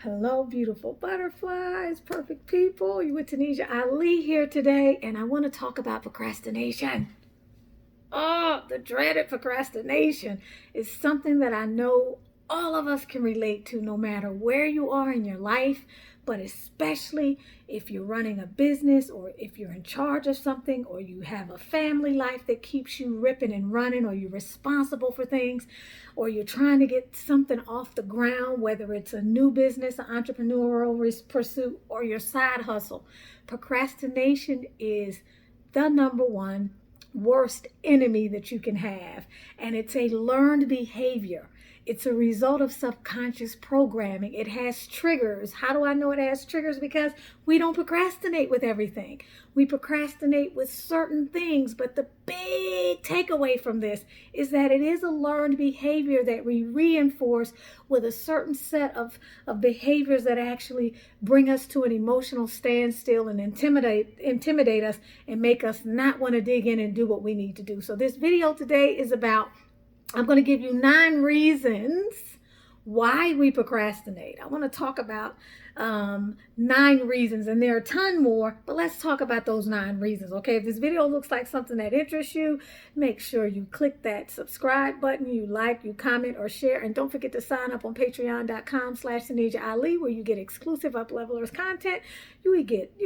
Hello, beautiful butterflies, perfect people. You with Tanisha Ali here today, and I want to talk about procrastination. Oh, the dreaded procrastination is something that I know all of us can relate to no matter where you are in your life, but especially if you're running a business or if you're in charge of something or you have a family life that keeps you ripping and running or you're responsible for things or you're trying to get something off the ground, whether it's a new business, an entrepreneurial pursuit, or your side hustle. Procrastination is the number one worst enemy that you can have. And it's a learned behavior. It's a result of subconscious programming. It has triggers. How do I know it has triggers? Because we don't procrastinate with everything. We procrastinate with certain things. But the big takeaway from this is that it is a learned behavior that we reinforce with a certain set of behaviors that actually bring us to an emotional standstill and intimidate us and make us not want to dig in and do what we need to do. So this video today is about, I'm going to give you 9 reasons why we procrastinate. I want to talk about 9 reasons, and there are a ton more, but let's talk about those 9 reasons. Okay, if this video looks like something that interests you, make sure you click that subscribe button, you like, you comment, or share, and don't forget to sign up on patreon.com/Tanisha Ali, where you get exclusive up-levelers content. You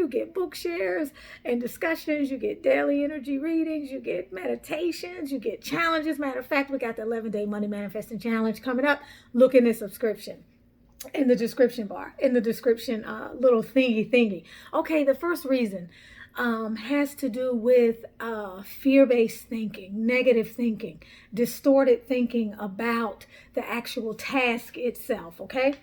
get book shares and discussions, you get daily energy readings, you get meditations, you get challenges. Matter of fact, we got the 11-day money manifesting challenge coming up. Look in the subscription, in the description bar, in the description little thingy. Okay, the first reason has to do with fear-based thinking, negative thinking, distorted thinking about the actual task itself. Okay,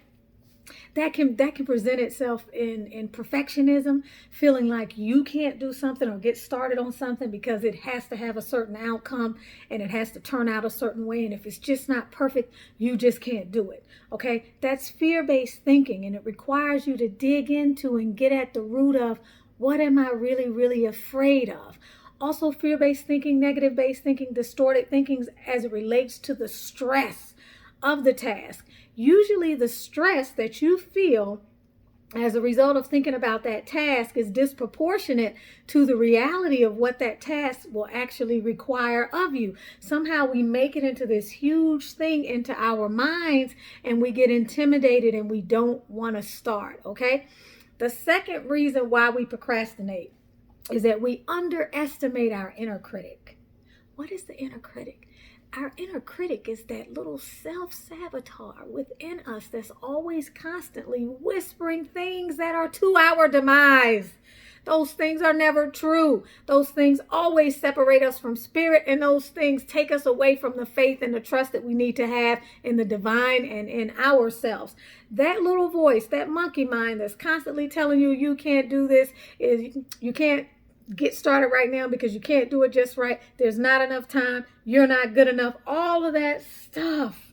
that can present itself in perfectionism, feeling like you can't do something or get started on something because it has to have a certain outcome and it has to turn out a certain way, and if it's just not perfect, you just can't do it. Okay, that's fear-based thinking, and it requires you to dig into and get at the root of, what am I really afraid of? Also, fear-based thinking, negative-based thinking, distorted thinking as it relates to the stress of the task. Usually the stress that you feel as a result of thinking about that task is disproportionate to the reality of what that task will actually require of you. Somehow we make it into this huge thing into our minds, and we get intimidated and we don't want to start. Okay, the second reason why we procrastinate is that we underestimate our inner critic. What is the inner critic? Our inner critic is that little self-saboteur within us that's always constantly whispering things that are to our demise. Those things are never true. Those things always separate us from spirit, and those things take us away from the faith and the trust that we need to have in the divine and in ourselves. That little voice, that monkey mind that's constantly telling you you can't do this, is you can't get started right now because you can't do it just right. There's not enough time. You're not good enough. All of that stuff.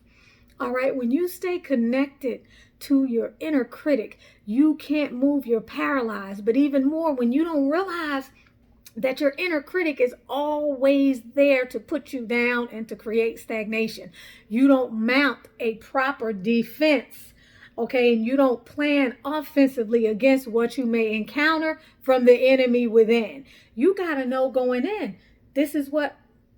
All right. When you stay connected to your inner critic, you can't move. You're paralyzed. But even more, when you don't realize that your inner critic is always there to put you down and to create stagnation, you don't mount a proper defense. Okay, and you don't plan offensively against what you may encounter from the enemy within. You got to know going in, this is what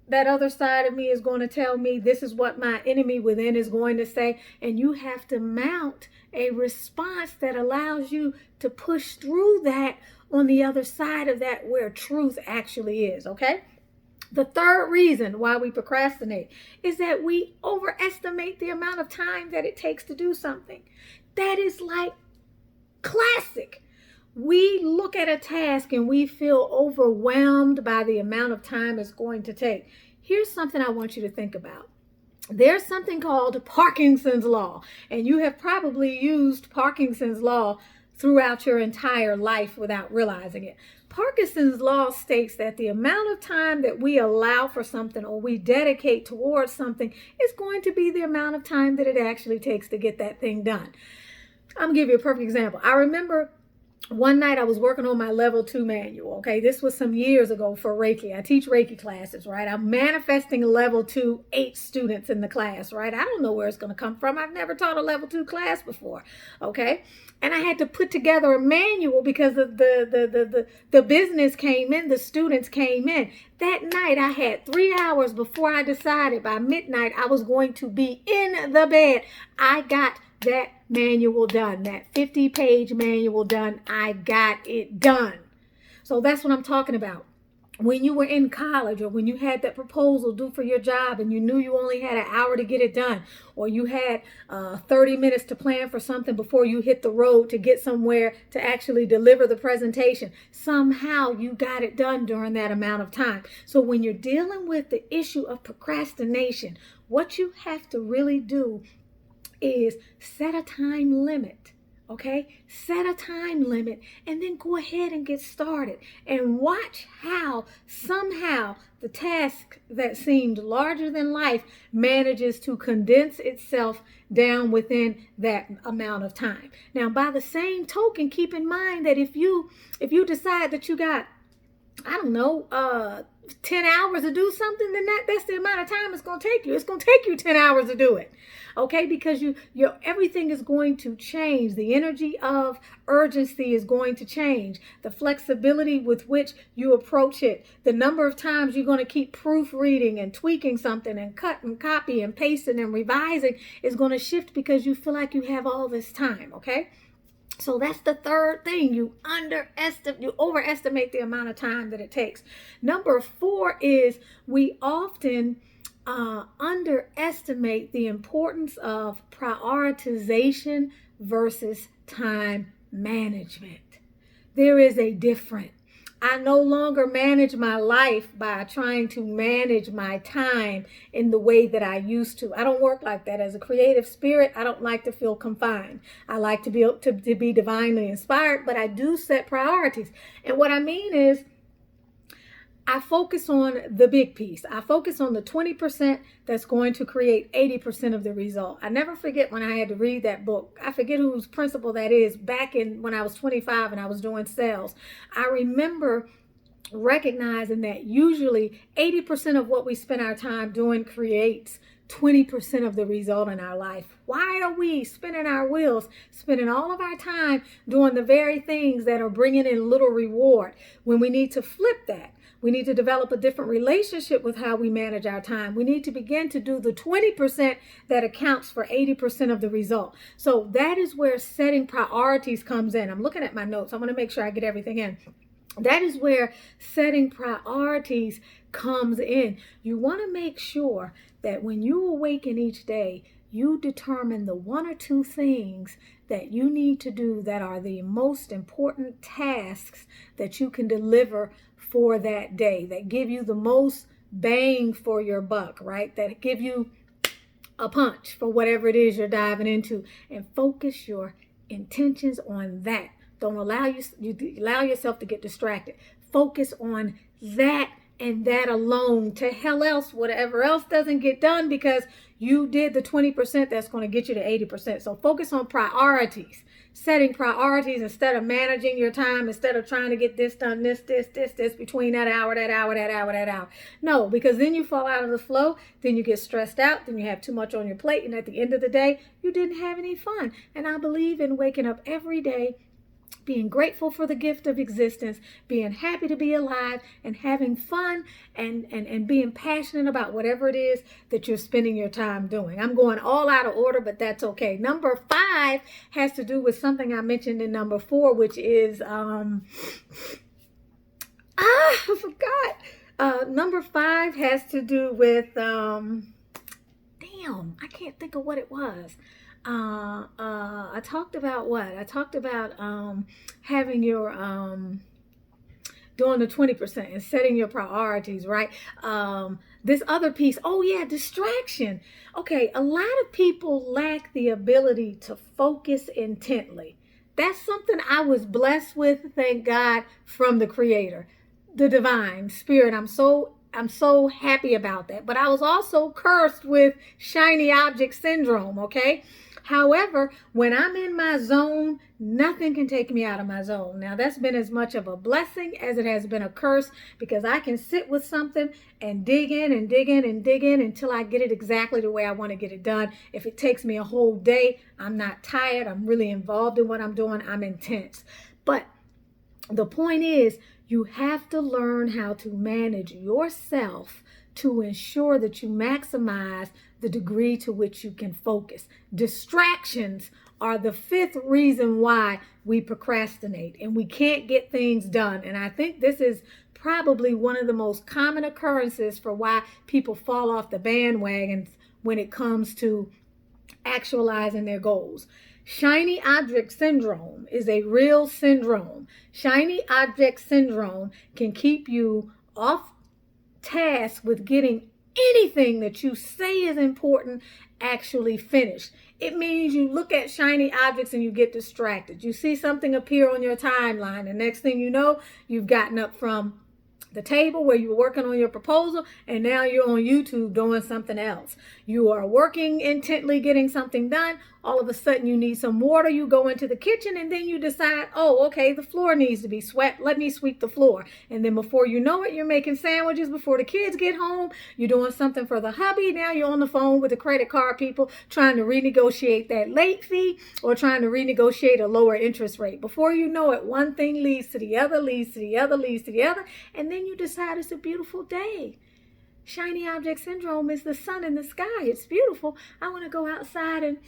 that other side of me is going to tell me. This is what my enemy within is going to say. And you have to mount a response that allows you to push through that on the other side of that, where truth actually is. Okay. The third reason why we procrastinate is that we overestimate the amount of time that it takes to do something. That is like classic. We look at a task and we feel overwhelmed by the amount of time it's going to take. Here's something I want you to think about. There's something called Parkinson's Law, and you have probably used Parkinson's Law throughout your entire life without realizing it. Parkinson's Law states that the amount of time that we allow for something or we dedicate towards something is going to be the amount of time that it actually takes to get that thing done. I'm going to give you a perfect example. I remember one night I was working on my level 2 manual. Okay, this was some years ago for Reiki. I teach Reiki classes, right? I'm manifesting level 2, 8 students in the class, right? I don't know where it's going to come from. I've never taught a level 2 class before. Okay, and I had to put together a manual because of the business came in, the students came in. That night I had 3 hours before I decided by midnight I was going to be in the bed. I got that manual done, that 50-page manual done. I got it done. So that's what I'm talking about. When you were in college, or when you had that proposal due for your job and you knew you only had an hour to get it done, or you had 30 minutes to plan for something before you hit the road to get somewhere to actually deliver the presentation, somehow you got it done during that amount of time. So when you're dealing with the issue of procrastination, what you have to really do is set a time limit. Okay, set a time limit and then go ahead and get started and watch how somehow the task that seemed larger than life manages to condense itself down within that amount of time. Now, by the same token, keep in mind that if you decide that you got, I don't know, 10 hours to do something, then that's the amount of time it's going to take you. It's going to take you 10 hours to do it. Okay, because your everything is going to change. The energy of urgency is going to change. The flexibility with which you approach it, the number of times you're going to keep proofreading and tweaking something and cut and copy and pasting and revising is going to shift because you feel like you have all this time. Okay. So that's the third thing. You overestimate the amount of time that it takes. Number 4 is we often underestimate the importance of prioritization versus time management. There is a difference. I no longer manage my life by trying to manage my time in the way that I used to. I don't work like that. As a creative spirit, I don't like to feel confined. I like to be able to be divinely inspired, but I do set priorities. And what I mean is, I focus on the big piece. I focus on the 20% that's going to create 80% of the result. I never forget when I had to read that book. I forget whose principle that is. Back in when I was 25 and I was doing sales, I remember recognizing that usually 80% of what we spend our time doing creates 20% of the result in our life. Why are we spinning our wheels, spending all of our time doing the very things that are bringing in little reward when we need to flip that? We need to develop a different relationship with how we manage our time. We need to begin to do the 20% that accounts for 80% of the result. So that is where setting priorities comes in. I'm looking at my notes. I want to make sure I get everything in. That is where setting priorities comes in. You want to make sure that when you awaken each day, you determine the 1 or 2 things that you need to do that are the most important tasks that you can deliver for that day, that give you the most bang for your buck, right? That give you a punch for whatever it is you're diving into, and focus your intentions on that. Don't allow yourself to get distracted. Focus on that and that alone. To hell else, whatever else doesn't get done, because you did the 20% that's going to get you to 80%. So focus on priorities. Setting priorities instead of managing your time, instead of trying to get this done, this between that hour. No, because then you fall out of the flow, then you get stressed out, then you have too much on your plate, and at the end of the day, you didn't have any fun. And I believe in waking up every day being grateful for the gift of existence, being happy to be alive, and having fun, and being passionate about whatever it is that you're spending your time doing. I'm going all out of order, but that's okay. Number 5 has to do with something I mentioned in number 4, which is, I forgot. Number 5 has to do with, I can't think of what it was. I talked about what? I talked about having your doing the 20% and setting your priorities, right? This other piece, distraction. Okay, a lot of people lack the ability to focus intently. That's something I was blessed with, thank God, from the Creator, the divine spirit. I'm so happy about that. But I was also cursed with shiny object syndrome, okay? However, when I'm in my zone, nothing can take me out of my zone. Now, that's been as much of a blessing as it has been a curse, because I can sit with something and dig in and dig in and dig in until I get it exactly the way I want to get it done. If it takes me a whole day, I'm not tired. I'm really involved in what I'm doing. I'm intense. But the point is, you have to learn how to manage yourself to ensure that you maximize the degree to which you can focus. Distractions are the fifth reason why we procrastinate and we can't get things done. And I think this is probably one of the most common occurrences for why people fall off the bandwagons when it comes to actualizing their goals. Shiny object syndrome is a real syndrome. Shiny object syndrome can keep you off task with getting anything that you say is important actually finished. It means you look at shiny objects and you get distracted. You see something appear on your timeline, and next thing you know, you've gotten up from the table where you were working on your proposal, and now you're on YouTube doing something else. You are working intently, getting something done. All of a sudden you need some water. You go into the kitchen and then you decide, oh, okay, the floor needs to be swept. Let me sweep the floor. And then before you know it, you're making sandwiches before the kids get home. You're doing something for the hubby. Now you're on the phone with the credit card people trying to renegotiate that late fee or trying to renegotiate a lower interest rate. Before you know it, one thing leads to the other, leads to the other, leads to the other. And then you decide it's a beautiful day. Shiny object syndrome is the sun in the sky. It's beautiful. I want to go outside and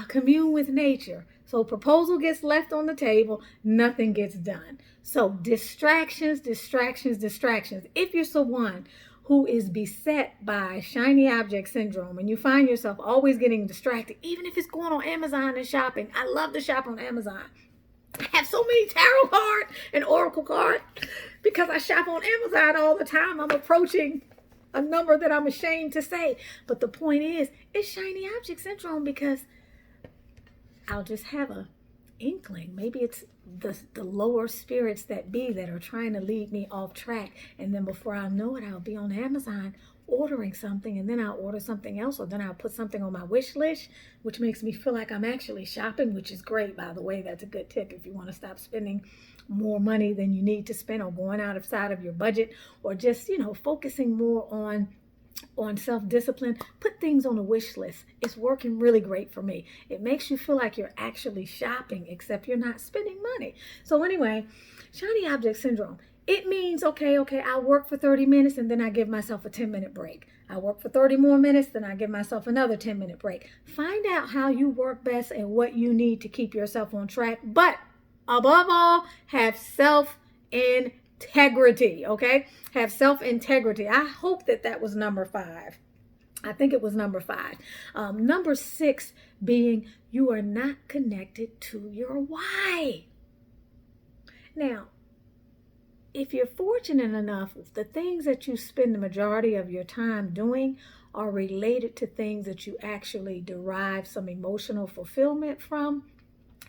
commune with nature. So proposal gets left on the table, nothing gets done. So distractions, distractions, distractions. If you're someone who is beset by shiny object syndrome and you find yourself always getting distracted, even if it's going on Amazon and shopping. I love to shop on Amazon. I have so many tarot cards and oracle cards because I shop on Amazon all the time. I'm approaching a number that I'm ashamed to say. But the point is, it's shiny object syndrome because I'll just have a inkling. Maybe it's the lower spirits that be that are trying to lead me off track. And then before I know it, I'll be on Amazon ordering something, and then I'll order something else, or then I'll put something on my wish list, which makes me feel like I'm actually shopping, which is great, by the way. That's a good tip if you want to stop spending more money than you need to spend, or going outside of your budget, or just, focusing more on self-discipline. Put things on a wish list. It's working really great for me. It makes you feel like you're actually shopping, except you're not spending money. So anyway, shiny object syndrome. It means, okay, I work for 30 minutes and then I give myself a 10-minute break. I work for 30 more minutes, then I give myself another 10-minute break. Find out how you work best and what you need to keep yourself on track. But above all, have self-integrity, okay? Have self-integrity. I hope that was number 5. I think it was number 5. Number 6 being you are not connected to your why. Now, if you're fortunate enough, the things that you spend the majority of your time doing are related to things that you actually derive some emotional fulfillment from,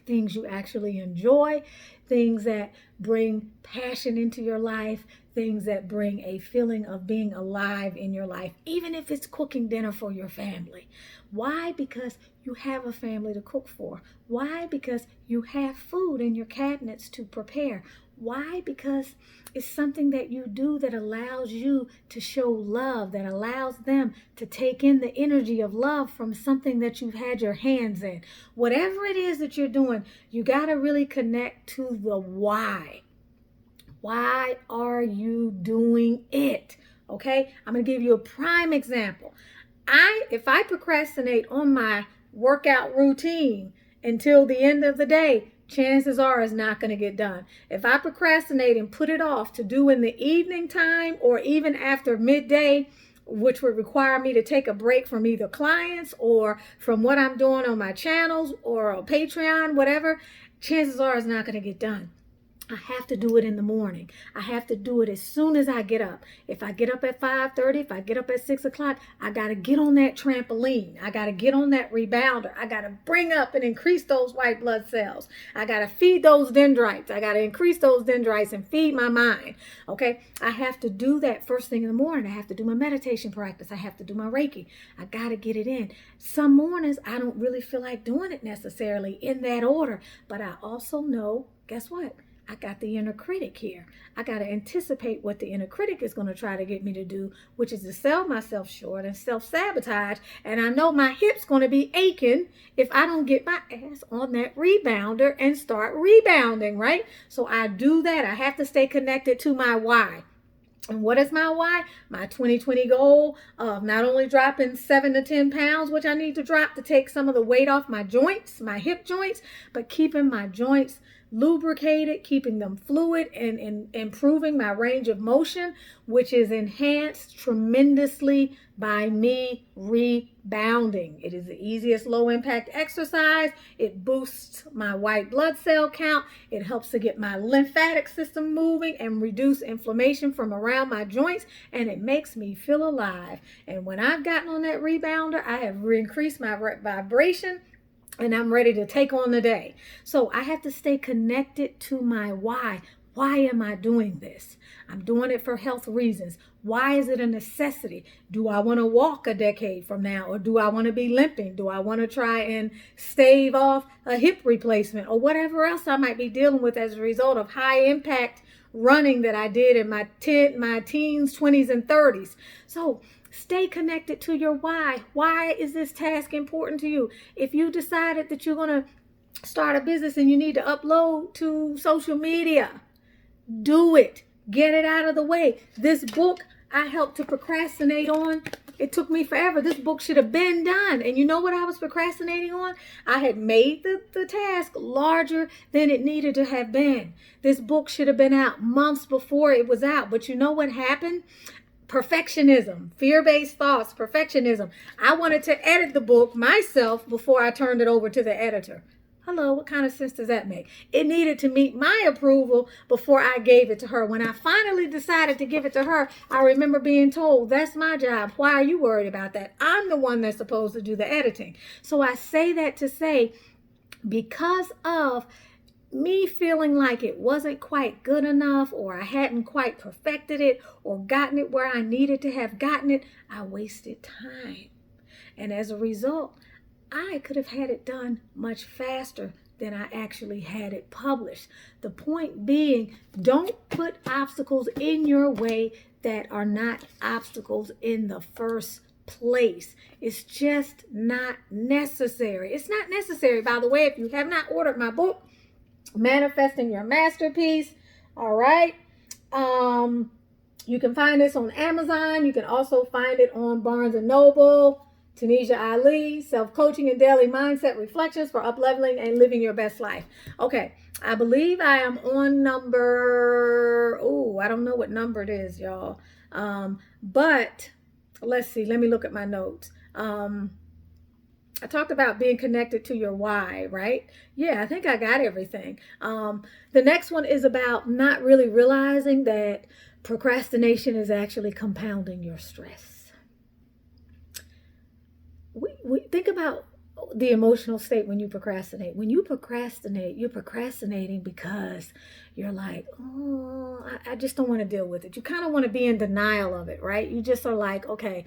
things you actually enjoy, things that bring passion into your life, things that bring a feeling of being alive in your life, even if it's cooking dinner for your family. Why? Because you have a family to cook for. Why? Because you have food in your cabinets to prepare. Why? Because it's something that you do that allows you to show love, that allows them to take in the energy of love from something that you've had your hands in. Whatever it is that you're doing, you got to really connect to the why. Why are you doing it? Okay, I'm going to give you a prime example. If I procrastinate on my workout routine until the end of the day, chances are it's not going to get done. If I procrastinate and put it off to do in the evening time or even after midday, which would require me to take a break from either clients or from what I'm doing on my channels or on Patreon, whatever, chances are it's not going to get done. I have to do it in the morning. I have to do it as soon as I get up. If I get up at 5:30, if I get up at 6 o'clock, I got to get on that trampoline. I got to get on that rebounder. I got to bring up and increase those white blood cells. I got to feed those dendrites. I got to increase those dendrites and feed my mind. Okay. I have to do that first thing in the morning. I have to do my meditation practice. I have to do my Reiki. I got to get it in. Some mornings I don't really feel like doing it necessarily in that order, but I also know, guess what? I got the inner critic here. I got to anticipate what the inner critic is going to try to get me to do, which is to sell myself short and self-sabotage. And I know my hip's going to be aching if I don't get my ass on that rebounder and start rebounding, right? So I do that. I have to stay connected to my why. And what is my why? My 2020 goal of not only dropping 7 to 10 pounds, which I need to drop to take some of the weight off my joints, my hip joints, but keeping my joints lubricated, keeping them fluid, and improving my range of motion, which is enhanced tremendously by me rebounding. It is the easiest low impact exercise. It boosts my white blood cell count. It helps to get my lymphatic system moving and reduce inflammation from around my joints, and it makes me feel alive. And when I've gotten on that rebounder, I have increased my vibration, and I'm ready to take on the day. So I have to stay connected to my why. Why am I doing this? I'm doing it for health reasons. Why is it a necessity? Do I want to walk a decade from now, or do I want to be limping? Do I want to try and stave off a hip replacement, or whatever else I might be dealing with as a result of high impact running that I did in my teens, 20s, and 30s. So stay connected to your why. Why is this task important to you? If you decided that you're going to start a business and you need to upload to social media, do it. Get it out of the way. This book I helped to procrastinate on. It took me forever. This book should have been done. And you know what I was procrastinating on? I had made the task larger than it needed to have been. This book should have been out months before it was out. But you know what happened? Perfectionism, fear-based thoughts, perfectionism. I wanted to edit the book myself before I turned it over to the editor. Hello, what kind of sense does that make? It needed to meet my approval before I gave it to her. When I finally decided to give it to her, I remember being told, that's my job. Why are you worried about that? I'm the one that's supposed to do the editing. So I say that to say, because of me feeling like it wasn't quite good enough, or I hadn't quite perfected it or gotten it where I needed to have gotten it, I wasted time. And as a result, I could have had it done much faster than I actually had it published. The point being, don't put obstacles in your way that are not obstacles in the first place. It's just not necessary. It's not necessary, by the way. If you have not ordered my book, Manifesting Your Masterpiece, all right, you can find this on Amazon. You can also find it on Barnes & Noble. Tunisia Ali, Self-Coaching and Daily Mindset Reflections for Upleveling and Living Your Best Life. Okay, I believe I am on number, I don't know what number it is, y'all. But let's see, let me look at my notes. I talked about being connected to your why, right? Yeah, I think I got everything. The next one is about not really realizing that procrastination is actually compounding your stress. We think about the emotional state when you procrastinate. When you procrastinate, you're procrastinating because you're like, I just don't want to deal with it. You kind of want to be in denial of it, right? You just are like, okay,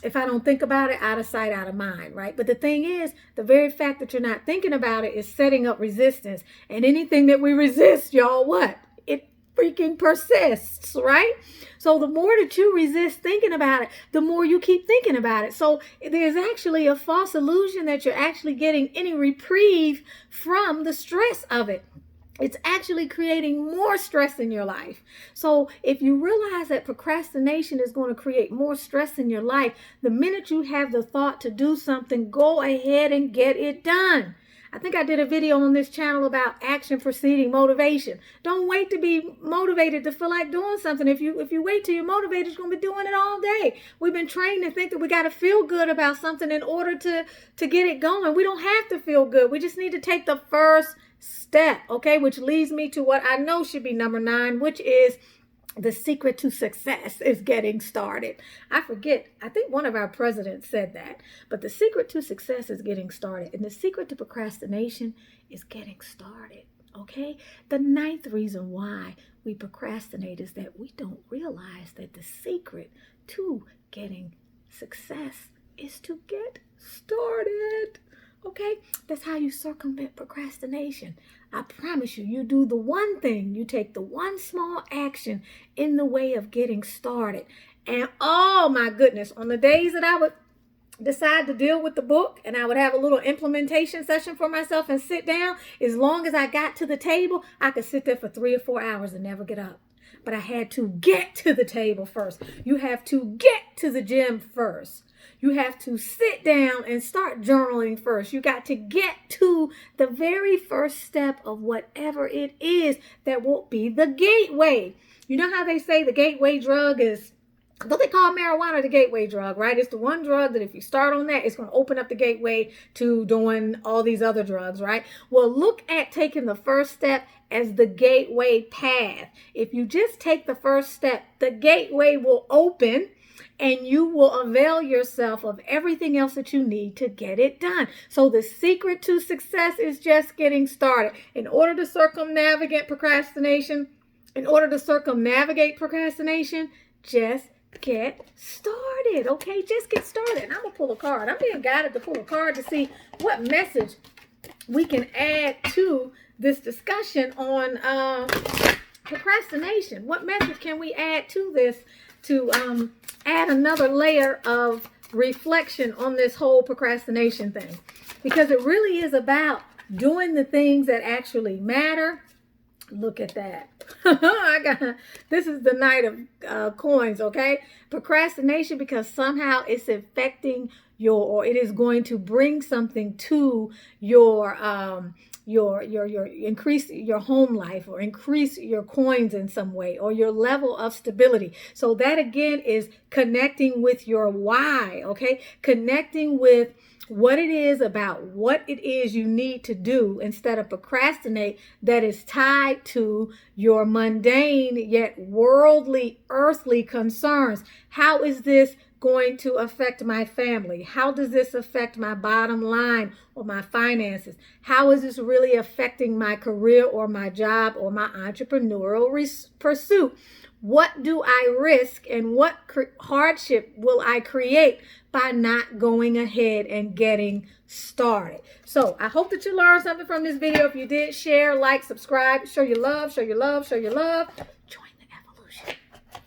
if I don't think about it, out of sight, out of mind, right? But the thing is, the very fact that you're not thinking about it is setting up resistance. And anything that we resist, y'all, what? It freaking persists, right? So the more that you resist thinking about it, the more you keep thinking about it. So there's actually a false illusion that you're actually getting any reprieve from the stress of it. It's actually creating more stress in your life. So if you realize that procrastination is going to create more stress in your life, the minute you have the thought to do something, go ahead and get it done. I think I did a video on this channel about action preceding motivation. Don't wait to be motivated to feel like doing something. If you wait till you're motivated, you're going to be doing it all day. We've been trained to think that we got to feel good about something in order to get it going. We don't have to feel good. We just need to take the first step, okay? Which leads me to what I know should be number 9, which is the secret to success is getting started. I think one of our presidents said that, but the secret to success is getting started. And the secret to procrastination is getting started, okay? The 9th reason why we procrastinate is that we don't realize that the secret to getting success is to get started. Okay, that's how you circumvent procrastination. I promise you, you do the one thing, you take the one small action in the way of getting started. And oh my goodness, on the days that I would decide to deal with the book and I would have a little implementation session for myself and sit down, as long as I got to the table, I could sit there for 3 or 4 hours and never get up. But I had to get to the table first. You have to get to the gym first. You have to sit down and start journaling first. You got to get to the very first step of whatever it is that will be the gateway. You know how they say the gateway drug is, don't they call marijuana the gateway drug, right? It's the one drug that if you start on that, it's going to open up the gateway to doing all these other drugs, right? Well, look at taking the first step as the gateway path. If you just take the first step, the gateway will open and you will avail yourself of everything else that you need to get it done. So the secret to success is just getting started. In order to circumnavigate procrastination, just get started, okay? Just get started. And I'm going to pull a card. I'm being guided to pull a card to see what message we can add to this discussion on procrastination. What message can we add to this to add another layer of reflection on this whole procrastination thing? Because it really is about doing the things that actually matter. Look at that. This is the Knight of Coins, okay? Procrastination, because somehow it's affecting or it is going to bring something to your increase your home life, or increase your coins in some way, or your level of stability. So that again is connecting with your why, okay? Connecting with what it is about what it is you need to do instead of procrastinate, that is tied to your mundane yet worldly, earthly concerns. How is this going to affect my family? How does this affect my bottom line or my finances? How is this really affecting my career or my job or my entrepreneurial pursuit? What do I risk and what hardship will I create by not going ahead and getting started? So I hope that you learned something from this video. If you did, share, like, subscribe, show your love, show your love, show your love. Join the evolution.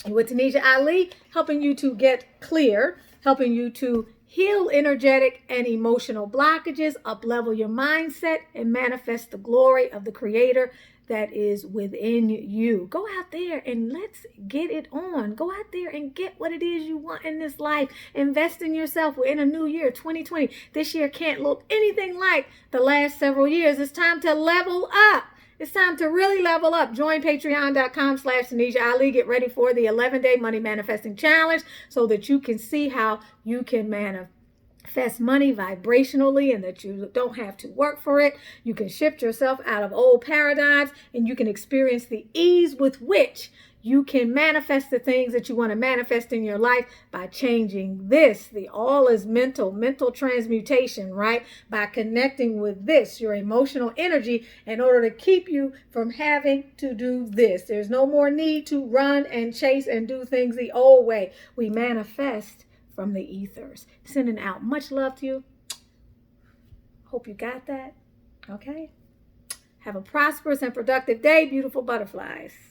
You with Tanisha Ali, helping you to get clear, helping you to heal energetic and emotional blockages, up-level your mindset, and manifest the glory of the Creator that is within you. Go out there and let's get it on. Go out there and get what it is you want in this life. Invest in yourself. We're in a new year, 2020. This year can't look anything like the last several years. It's time to level up. It's time to really level up. Join patreon.com/Tanisha Ali. Get ready for the 11-day money manifesting challenge so that you can see how you can manifest money vibrationally and that you don't have to work for it. You can shift yourself out of old paradigms and you can experience the ease with which you can manifest the things that you want to manifest in your life by changing this. The all is mental transmutation, right? By connecting with this, your emotional energy, in order to keep you from having to do this. There's no more need to run and chase and do things the old way. We manifest from the ethers. Sending out much love to you. Hope you got that. Okay? Have a prosperous and productive day, beautiful butterflies.